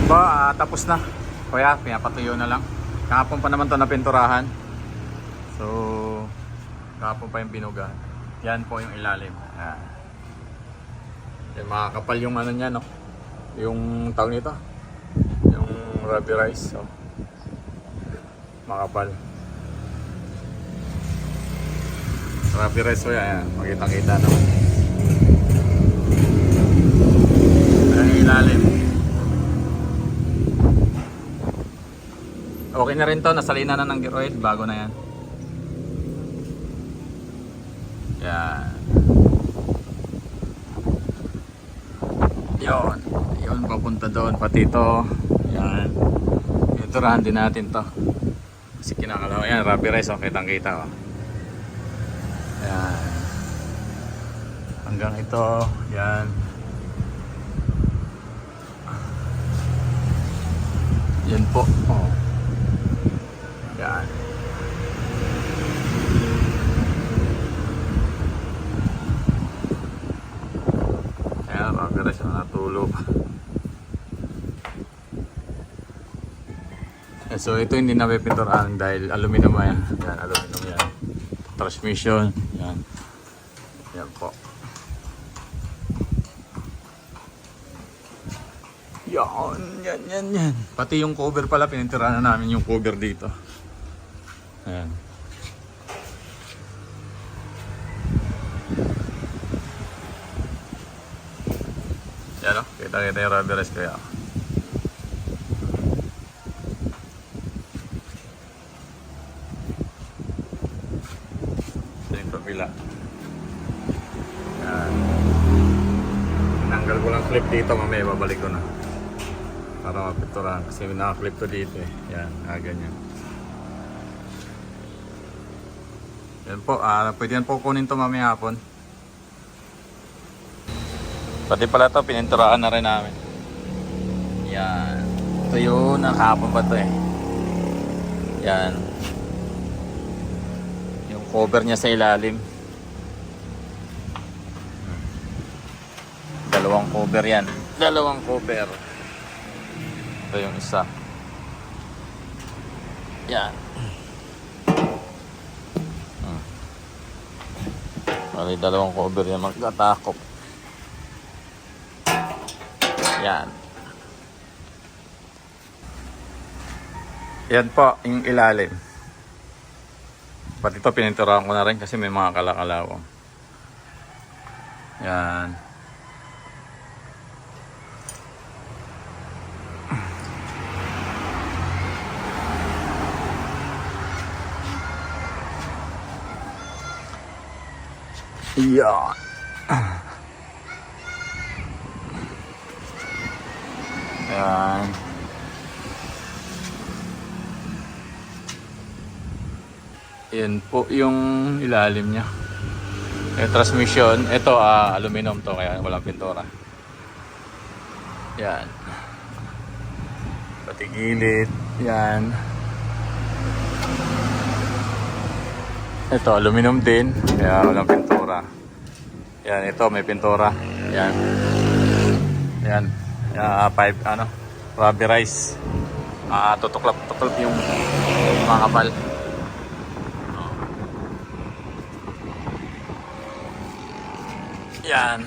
Ba, tapos na. Kaya, pinapatuyo na lang. Kahapon pa naman to napinturahan. So, kahapon pa yung binuga. Yan po yung ilalim. Yan. Yan, makakapal yung ano niya, no? Yung tawag nito. Yung rubberized. So, makapal. Rubberized so yan. Makita-kita naman. Yan yung ilalim. Okay na rin to, nasalina na ng gear oil, bago na yan. Yan. Yun papunta doon, pati ito. Yan. Iturahan din natin to. Kasi kinakalaw, yan, rubberized, oh, kitang kita, oh. Yan. Hanggang ito, yan. Yan po, oh. Yan. Ayan, rubberized na natulog. So ito hindi na pipinturahan dahil aluminum yan. Yan, aluminum yan. Transmission, yan. Yan po. Yan. Pati yung cover pala, pininturahan na namin yung cover dito. Ayan. Yan o, kita-kita yung rubberized kaya. Ito yung kabila. Yan. Tinanggal ko lang clip dito, mamaya babalik ko na. Para mapinturahan kasi naka-clip to dito eh. Yan, ganyan. Yan po, pwede yan po kunin to mamaya hapon. Pati pala to, pininturahan na rin namin. Yan. Ito yun, nakahapon pa to eh. Yan. Yung cover niya sa ilalim. Dalawang cover yan. Dalawang cover. Ito yung isa. Yan. May dalawang cover yan, magkatakop. Yan. Yan po, yung ilalim. Pati ito pininturahan ko na rin kasi may mga kalakalawang. Yan. Yan. Yan. Yan po yung ilalim niya. Yung transmission, ito aluminum to kaya walang pintura. Yan. Pati gilid, yan. Ito aluminum din kaya walang pintura. Yan, ito may pintura. Yan. Yan. Pipe rubberized. Tutuklap yung mga kapal. Yan.